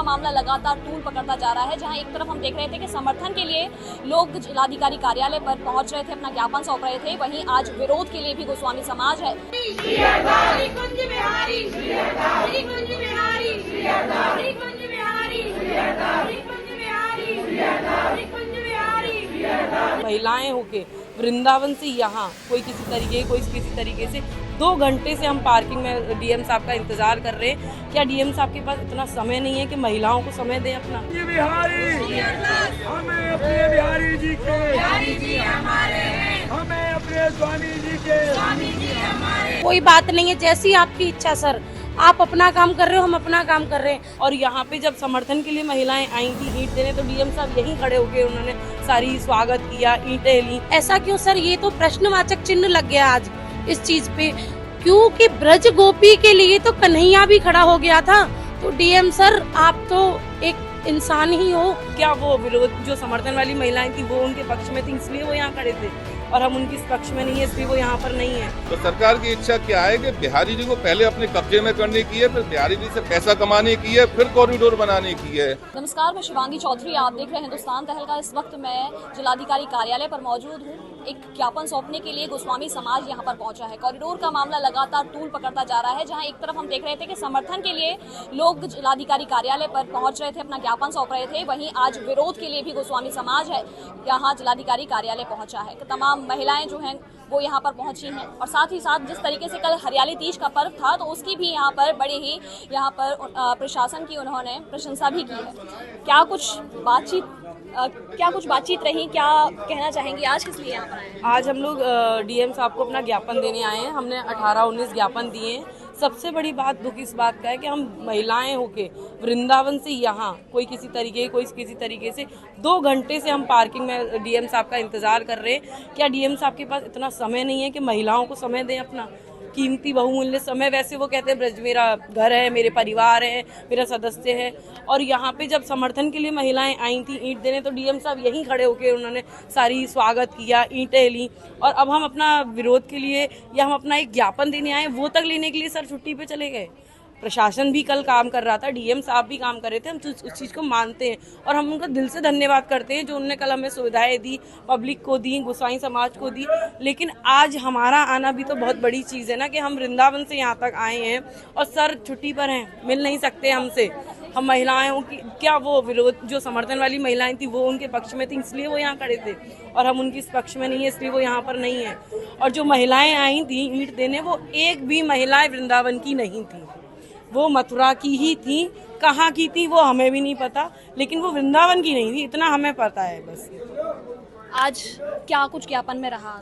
मामला लगातार तूल पकड़ता जा रहा है, जहां एक तरफ हम देख रहे थे कि समर्थन के लिए लोग जिलाधिकारी कार्यालय पर पहुंच रहे थे, अपना ज्ञापन सौंप रहे थे, वहीं आज विरोध के लिए भी गोस्वामी समाज है। महिलाएं होके वृंदावन से यहाँ कोई किसी तरीके से 2 घंटे से हम पार्किंग में डीएम साहब का इंतजार कर रहे हैं। क्या डीएम साहब के पास इतना समय नहीं है कि महिलाओं को समय दें अपना? हमें अपने बिहारी जी के, हमें अपने स्वामी जी के। कोई बात नहीं है, जैसी आपकी इच्छा सर, आप अपना काम कर रहे हो, हम अपना काम कर रहे हैं। और यहाँ पे जब समर्थन के लिए महिलाएं आई थी ईंट देने, तो डीएम साहब यहीं खड़े होके उन्होंने सारी स्वागत किया, ईंटें ली। ऐसा क्यों सर? ये तो प्रश्नवाचक चिन्ह लग गया आज इस चीज पे, क्योंकि ब्रज गोपी के लिए तो कन्हैया भी खड़ा हो गया था। तो डीएम सर, आप तो एक इंसान ही हो। क्या वो विरोध जो समर्थन वाली महिलाएं थी वो उनके पक्ष में थी, इसलिए वो यहाँ खड़े थे, और हम उनके पक्ष में नहीं है इसलिए वो यहाँ पर नहीं है। तो सरकार की इच्छा क्या है कि बिहारी जी को पहले अपने कब्जे में करने की है, फिर बिहारी जी से पैसा कमाने की है, फिर कॉरिडोर बनाने की है। नमस्कार, मैं शिवांगी चौधरी, आप देख रहे हैं हिंदुस्तान तहलका। इस वक्त मैं जिलाधिकारी कार्यालय पर मौजूद हूँ। एक ज्ञापन सौंपने के लिए गोस्वामी समाज यहाँ पर पहुंचा है। कॉरिडोर का मामला लगातार तूल पकड़ता जा रहा है, जहाँ एक तरफ हम देख रहे थे कि समर्थन के लिए लोग जिलाधिकारी कार्यालय पर पहुंच रहे थे, अपना ज्ञापन सौंप रहे थे, वहीं आज विरोध के लिए भी गोस्वामी समाज है यहाँ जिलाधिकारी कार्यालय पहुंचा है। तमाम महिलाएं जो हैं वो यहाँ पर पहुंची हैं, और साथ ही साथ जिस तरीके से कल हरियाली तीज का पर्व था, तो उसकी भी यहाँ पर बड़े ही यहाँ पर प्रशासन की उन्होंने प्रशंसा भी की है। क्या कुछ बातचीत रही, क्या कहना चाहेंगे? आज किस लिए यहाँ पर आए? आज हम लोग डीएम साहब को अपना ज्ञापन देने आए हैं। हमने 18-19 ज्ञापन दिए हैं। सबसे बड़ी बात दुख इस बात का है कि हम महिलाएं होके वृंदावन से यहाँ कोई किसी तरीके से 2 घंटे से हम पार्किंग में डीएम साहब का इंतजार कर रहे हैं। क्या डीएम साहब के पास इतना समय नहीं है कि महिलाओं को समय दें अपना कीमती बहुमूल्य समय? वैसे वो कहते हैं ब्रज मेरा घर है, मेरे परिवार है, मेरा सदस्य है, और यहाँ पे जब समर्थन के लिए महिलाएं आई थी ईंट देने, तो डीएम साहब यहीं खड़े होके उन्होंने सारी स्वागत किया, ईंटें ली। और अब हम अपना विरोध के लिए या हम अपना एक ज्ञापन देने आए, वो तक लेने के लिए सर छुट्टी पे चले गए। प्रशासन भी कल काम कर रहा था, डीएम साहब भी काम कर रहे थे, हम उस चीज़ को मानते हैं और हम उनका दिल से धन्यवाद करते हैं जो उन्होंने कल हमें सुविधाएं दी, पब्लिक को दी, गोसाई समाज को दी। लेकिन आज हमारा आना भी तो बहुत बड़ी चीज़ है ना, कि हम वृंदावन से यहाँ तक आए हैं और सर छुट्टी पर हैं, मिल नहीं सकते हमसे। हम महिलाएं हो कि क्या वो विरोध जो समर्थन वाली महिलाएं थी वो उनके पक्ष में थी, इसलिए वो यहाँ खड़े थे, और हम उनके पक्ष में नहीं है इसलिए वो यहाँ पर नहीं है। और जो महिलाएं आई थी ईंट देने, वो एक भी महिलाएं वृंदावन की नहीं थी, वो मथुरा की ही थी। कहाँ की थी वो हमें भी नहीं पता, लेकिन वो वृंदावन की नहीं थी, इतना हमें पता है बस। आज क्या कुछ ज्ञापन में रहा?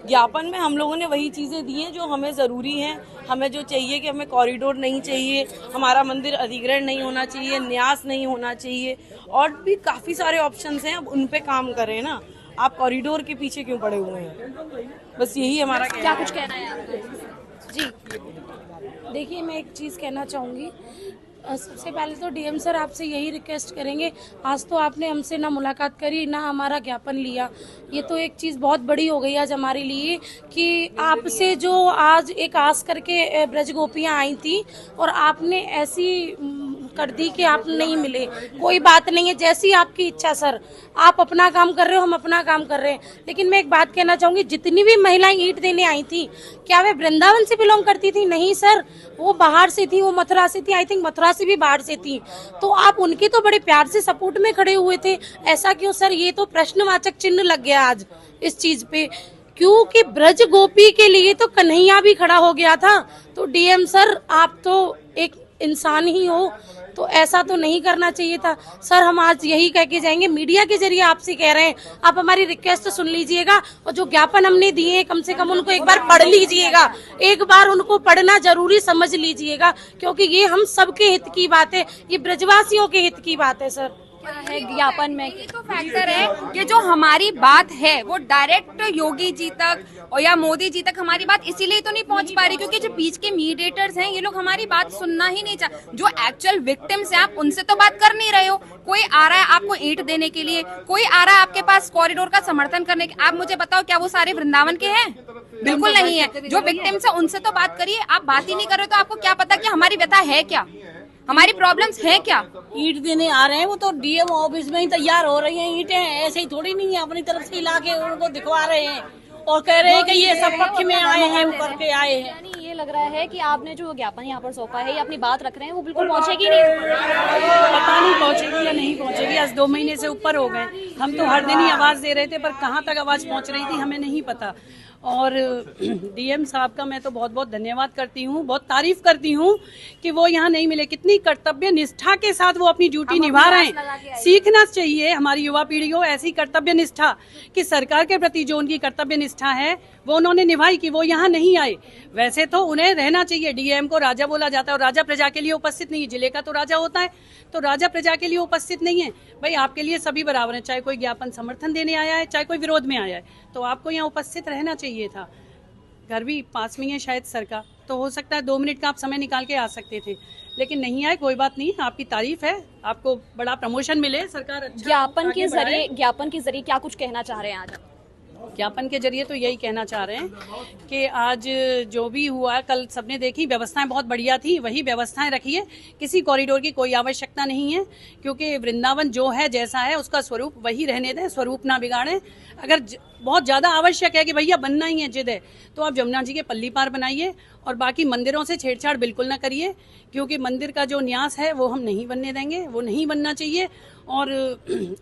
ज्ञापन में हम लोगों ने वही चीज़ें दी हैं जो हमें ज़रूरी हैं। हमें जो चाहिए कि हमें कॉरिडोर नहीं चाहिए, हमारा मंदिर अधिग्रहण नहीं होना चाहिए, न्यास नहीं होना चाहिए, और भी काफ़ी सारे ऑप्शंस हैं, अब उन पे काम करें ना। आप कॉरिडोर के पीछे क्यों पड़े हुए हैं? बस यही हमारा क्या कुछ कहना है आपको? जी देखिए, मैं एक चीज़ कहना चाहूँगी। सबसे पहले तो डीएम सर आपसे यही रिक्वेस्ट करेंगे, आज तो आपने हमसे ना मुलाकात करी ना हमारा ज्ञापन लिया। ये तो एक चीज़ बहुत बड़ी हो गई आज हमारे लिए कि आपसे जो आज एक आस करके ब्रज गोपियाँ आई थी और आपने ऐसी कर दी कि आप नहीं मिले। कोई बात नहीं है, जैसी आपकी इच्छा सर, आप अपना काम कर रहे हो, हम अपना काम कर रहे हैं। लेकिन मैं एक बात कहना चाहूँगी, जितनी भी महिलाएं ईंट देने आई थी, क्या वे वृंदावन से बिलोंग करती थी? नहीं सर, वो बाहर से थी, वो मथुरा से थी, आई थिंक मथुरा से भी बाहर से थी। तो आप उनके तो बड़े प्यार से सपोर्ट में खड़े हुए थे, ऐसा क्यों सर? ये तो प्रश्नवाचक चिन्ह लग गया आज इस चीज पे, क्योंकि ब्रज गोपी के लिए तो कन्हैया भी खड़ा हो गया था। तो डीएम सर, आप तो एक इंसान ही हो, तो ऐसा तो नहीं करना चाहिए था सर। हम आज यही कह के जाएंगे, मीडिया के जरिए आपसे कह रहे हैं, आप हमारी रिक्वेस्ट सुन लीजिएगा, और जो ज्ञापन हमने दिए हैं कम से कम उनको एक बार पढ़ लीजिएगा, एक बार उनको पढ़ना जरूरी समझ लीजिएगा, क्योंकि ये हम सबके हित की बात है, ये ब्रजवासियों के हित की बात है सर। है ज्ञापन में ये तो फैक्टर है कि जो हमारी बात है वो डायरेक्ट योगी जी तक और या मोदी जी तक हमारी बात इसीलिए तो नहीं पहुंच पा रही, क्योंकि जो बीच के मीडिएटर्स हैं ये लोग हमारी बात सुनना ही नहीं चाहते। जो एक्चुअल विक्टिम्स हैं आप उनसे तो बात कर नहीं रहे हो। कोई आ रहा है आपको ईंट देने के लिए, कोई आ रहा है आपके पास कॉरिडोर का समर्थन करने के। आप मुझे बताओ, क्या वो सारे वृंदावन के हैं? बिल्कुल नहीं है। जो विक्टिम्स है उनसे तो बात करिए, आप बात ही नहीं कर रहे, तो आपको क्या पता कि हमारी व्यथा है क्या? हमारी प्रॉब्लम्स है क्या? ईंट देने आ रहे हैं, वो तो डीएम ऑफिस में ही तैयार हो रही हैं ईंटें, ऐसे ही थोड़ी नहीं है, अपनी तरफ से ला के उनको दिखवा रहे हैं और कह रहे हैं कि ये सब पक्ष में आए हैं, वो करके आए हैं। यानी ये लग रहा है कि आपने जो ज्ञापन यहाँ पर सौंपा है, ये अपनी बात रख रहे हैं, वो बिल्कुल पहुंचेगी नहीं। पता नहीं पहुंचेगी या नहीं पहुंचेगी, आज 2 महीने से ऊपर हो गए। हम तो हर दिन ही आवाज दे रहे थे, पर कहाँ तक आवाज पहुंच रही थी हमें नहीं पता। और डीएम साहब का मैं तो बहुत बहुत धन्यवाद करती हूँ, बहुत तारीफ करती हूँ कि वो यहाँ नहीं मिले। कितनी कर्तव्य निष्ठा के साथ वो अपनी ड्यूटी निभा रहे हैं। सीखना चाहिए हमारी युवा पीढ़ी को ऐसी कर्तव्य निष्ठा कि सरकार के प्रति जो उनकी कर्तव्य निष्ठा है वो उन्होंने निभाई कि वो यहाँ नहीं आए। वैसे तो उन्हें रहना चाहिए, डीएम को राजा बोला जाता है और राजा प्रजा के लिए उपस्थित नहीं है। जिले का तो राजा होता है, तो राजा प्रजा के लिए उपस्थित नहीं है। भाई आपके लिए सभी बराबर हैं, चाहे कोई ज्ञापन समर्थन देने आया है, चाहे कोई विरोध में आया है, तो आपको यहाँ उपस्थित रहना चाहिए था। घर भी पास में है शायद सर का, तो हो सकता है 2 मिनट का आप समय निकाल के आ सकते थे, लेकिन नहीं आए। कोई बात नहीं, आपकी तारीफ है, आपको बड़ा प्रमोशन मिले, सरकार अच्छा ज्ञापन के जरिए क्या कुछ कहना चाह रहे हैं आज? ज्ञापन के जरिए तो यही कहना चाह रहे हैं कि आज जो भी हुआ, कल सबने देखी, व्यवस्थाएं बहुत बढ़िया थी, वही व्यवस्थाएं रखिए। किसी कॉरिडोर की कोई आवश्यकता नहीं है, क्योंकि वृंदावन जो है जैसा है उसका स्वरूप वही रहने दें, स्वरूप ना बिगाड़ें। अगर बहुत ज़्यादा आवश्यक है कि भैया बनना ही है, जिद है, तो आप जमुना जी के पल्ली पार बनाइए और बाकी मंदिरों से छेड़छाड़ बिल्कुल ना करिए, क्योंकि मंदिर का जो न्यास है वो हम नहीं बनने देंगे, वो नहीं बनना चाहिए। और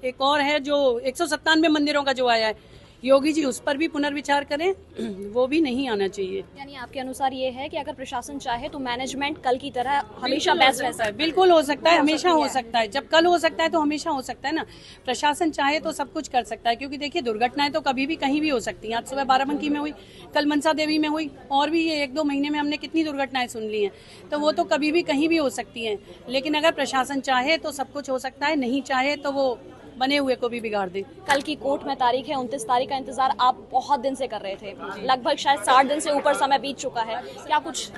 एक और है जो 197 मंदिरों का जो आया है, योगी जी उस पर भी पुनर्विचार करें, वो भी नहीं आना चाहिए। यानी आपके अनुसार ये है कि अगर प्रशासन चाहे तो मैनेजमेंट कल की तरह हमेशा बेस्ट रह सकता है? बिल्कुल हो सकता है, हमेशा हो सकता है। जब कल हो सकता है तो हमेशा हो सकता है ना। प्रशासन चाहे तो सब कुछ कर सकता है, क्योंकि देखिए दुर्घटनाएं तो कभी भी कहीं भी हो सकती हैं। आज सुबह बाराबंकी में हुई, कल मनसा देवी में हुई, और भी ये 1-2 महीने में हमने कितनी दुर्घटनाएं सुन ली हैं, तो वो तो कभी भी कहीं भी हो सकती हैं। लेकिन अगर प्रशासन चाहे तो सब कुछ हो सकता है, नहीं चाहे तो वो बने हुए को भी बिगाड़ दे। कल की कोर्ट में तारीख है, 29 तारीख का इंतजार आप बहुत दिन से कर रहे थे, लगभग शायद 60 दिन से ऊपर समय बीत चुका है, क्या कुछ?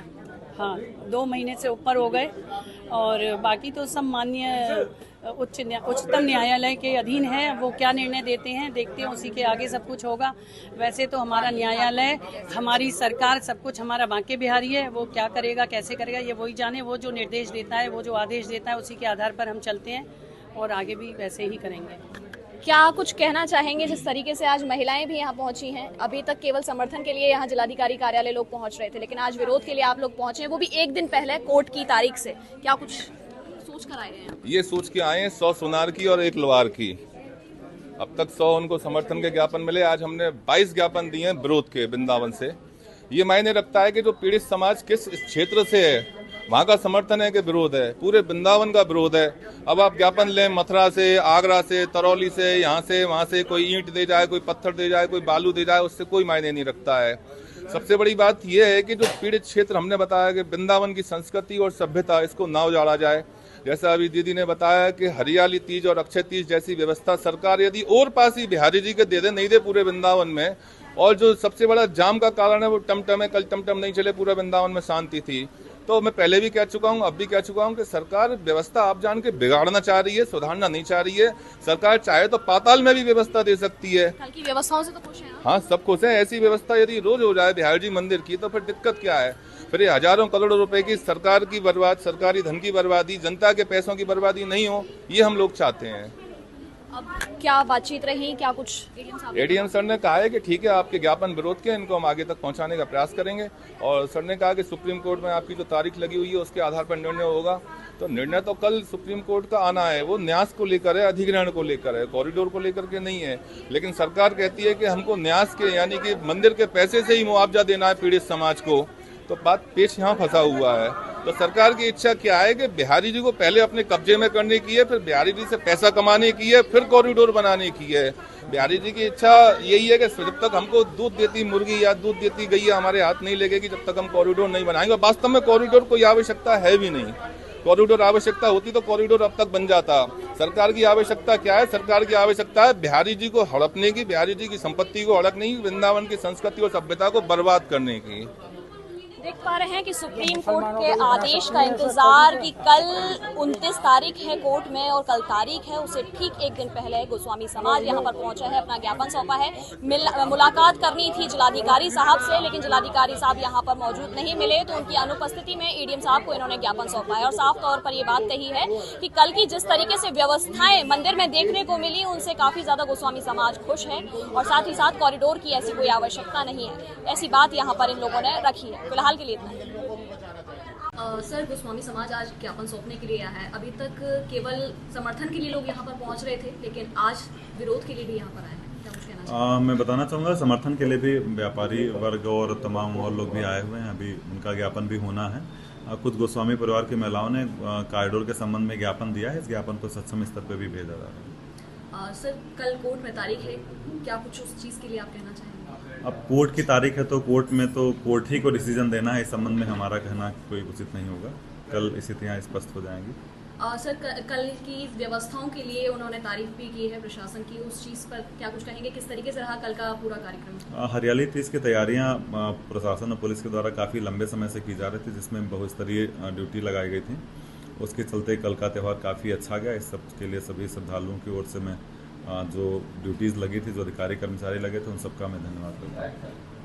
हाँ, 2 महीने से ऊपर हो गए, और बाकी तो सब माननीय उच्चतम न्यायालय के अधीन है। वो क्या निर्णय देते हैं देखते हैं, उसी के आगे सब कुछ होगा। वैसे तो हमारा न्यायालय, हमारी सरकार, सब कुछ हमारा बांके बिहारी है। वो क्या करेगा, कैसे करेगा, ये वही जाने। वो जो निर्देश देता है, वो जो आदेश देता है, उसी के आधार पर हम चलते हैं और आगे भी वैसे ही करेंगे। क्या कुछ कहना चाहेंगे जिस तरीके से आज महिलाएं भी यहाँ पहुंची हैं? अभी तक केवल समर्थन के लिए यहाँ जिलाधिकारी कार्यालय लोग पहुंच रहे थे, लेकिन आज विरोध के लिए आप लोग पहुंचे हैं, वो भी 1 दिन पहले कोर्ट की तारीख से। क्या कुछ सोच कर आए हैं? ये सोच के आए हैं 100 सोनार की और 1 लोहार की। अब तक 100 उनको समर्थन के ज्ञापन मिले, आज हमने 22 ज्ञापन दिए हैं विरोध के वृंदावन से। ये मायने रखता है कि जो पीड़ित समाज किस क्षेत्र से है वहाँ का समर्थन है कि विरोध है, पूरे वृंदावन का विरोध है। अब आप ज्ञापन लें मथुरा से, आगरा से, तरौली से, यहाँ से वहाँ से, कोई ईंट दे जाए, कोई पत्थर दे जाए, कोई बालू दे जाए, उससे कोई मायने नहीं रखता है। सबसे बड़ी बात यह है कि जो पीड़ित क्षेत्र, हमने बताया कि वृंदावन की संस्कृति और सभ्यता, इसको ना उजाड़ा जाए। जैसा अभी दीदी ने बताया कि हरियाली तीज और अक्षय तीज जैसी व्यवस्था सरकार यदि और पास ही बिहारी जी के दे दे, नहीं दे पूरे वृंदावन में। और जो सबसे बड़ा जाम का कारण है वो टमटम है। कल टमटम नहीं चले, पूरे वृंदावन में शांति थी। तो मैं पहले भी कह चुका हूं, अब भी कह चुका हूं कि सरकार व्यवस्था आप जान के बिगाड़ना चाह रही है, सुधारना नहीं चाह रही है। सरकार चाहे तो पाताल में भी व्यवस्था दे सकती है। कल की व्यवस्थाओं से तो खुश हैं? हाँ, सब खुश हैं। ऐसी व्यवस्था यदि रोज हो जाए बिहार जी मंदिर की, तो फिर दिक्कत क्या है? फिर ये हजारों करोड़ों रुपए की सरकार की सरकारी धन की बर्बादी, जनता के पैसों की बर्बादी नहीं हो, ये हम लोग चाहते हैं। अब क्या बातचीत रही, क्या कुछ? एडीएम सर ने कहा है कि ठीक है, आपके ज्ञापन विरोध के, इनको हम आगे तक पहुंचाने का प्रयास करेंगे। और सर ने कहा कि सुप्रीम कोर्ट में आपकी जो तारीख लगी हुई है उसके आधार पर निर्णय होगा। तो निर्णय तो कल सुप्रीम कोर्ट का आना है, वो न्यास को लेकर है, अधिग्रहण को लेकर है, कॉरिडोर को लेकर के नहीं है। लेकिन सरकार कहती है कि हमको न्यास के, यानी कि मंदिर के पैसे से ही मुआवजा देना है पीड़ित समाज को। तो बात पेश यहाँ फंसा हुआ है। तो सरकार की इच्छा क्या है कि बिहारी जी को पहले अपने कब्जे में करने की है, फिर बिहारी जी से पैसा कमाने की है, फिर कॉरिडोर बनाने की है। बिहारी जी की इच्छा यही है कि जब तक हमको दूध देती मुर्गी या दूध देती गैया हमारे हाथ नहीं लगेगी, जब तक हम कॉरिडोर नहीं बनाएंगे। वास्तव में कॉरिडोर कोई आवश्यकता है भी नहीं। कॉरिडोर आवश्यकता होती तो कॉरिडोर अब तक बन जाता। सरकार की आवश्यकता क्या है? सरकार की आवश्यकता है बिहारी जी को हड़पने की, बिहारी जी की संपत्ति को हड़पने की, वृंदावन की संस्कृति और सभ्यता को बर्बाद करने की। देख पा रहे हैं कि सुप्रीम कोर्ट के आदेश का इंतजार कि कल 29 तारीख है कोर्ट में और कल तारीख है, उससे ठीक एक दिन पहले गोस्वामी समाज यहां पर पहुंचा है, अपना ज्ञापन सौंपा है। मुलाकात करनी थी जिलाधिकारी साहब से, लेकिन जिलाधिकारी साहब यहां पर मौजूद नहीं मिले, तो उनकी अनुपस्थिति में एडीएम साहब को इन्होंने ज्ञापन सौंपा है। और साफ तौर पर ये बात कही है कि कल की जिस तरीके से व्यवस्थाएं मंदिर में देखने को मिली, उनसे काफी ज्यादा गोस्वामी समाज खुश है और साथ ही साथ कॉरिडोर की ऐसी कोई आवश्यकता नहीं है, ऐसी बात यहाँ पर इन लोगों ने रखी है। फिलहाल के लिए इतना। सर, गोस्वामी समाज आज ज्ञापन सौंपने के लिए आया है। अभी तक केवल समर्थन के लिए लोग यहाँ पर पहुँच रहे थे, लेकिन आज विरोध के लिए भी यहाँ पर आए हैं, क्या कुछ कहना चाहिए? मैं बताना चाहूँगा, समर्थन के लिए भी व्यापारी वर्ग और तमाम और लोग भी आए हुए हैं। अभी उनका ज्ञापन भी होना है। कुछ गोस्वामी परिवार की महिलाओं ने कॉरिडोर के संबंध में ज्ञापन दिया है। इस ज्ञापन को सक्षम स्तर पर भी भेजा जा रहा है। सर, कल कोर्ट में तारीख है, क्या कुछ उस चीज़ के लिए आप कहना चाहेंगे? अब कोर्ट की तारीख है तो कोर्ट में तो कोर्ट ही को डिसीजन देना है। इस संबंध में हमारा कहना कोई उचित नहीं होगा। कल स्थितियाँ स्पष्ट हो जाएंगी। सर, कल की व्यवस्थाओं के लिए उन्होंने तारीफ भी की है प्रशासन की, उस चीज़ पर क्या कुछ कहेंगे? किस तरीके से रहा कल का पूरा कार्यक्रम? हरियाली तीज की तैयारियां प्रशासन और पुलिस के द्वारा काफ़ी लंबे समय से की जा रही थी, जिसमें बहुस्तरीय ड्यूटी लगाई गई थी। उसके चलते कल का त्यौहार काफ़ी अच्छा गया। इस सब के लिए सभी श्रद्धालुओं की ओर से मैं जो ड्यूटीज़ लगी थी, जो अधिकारी कर्मचारी लगे थे, उन सबका मैं धन्यवाद करता हूँ।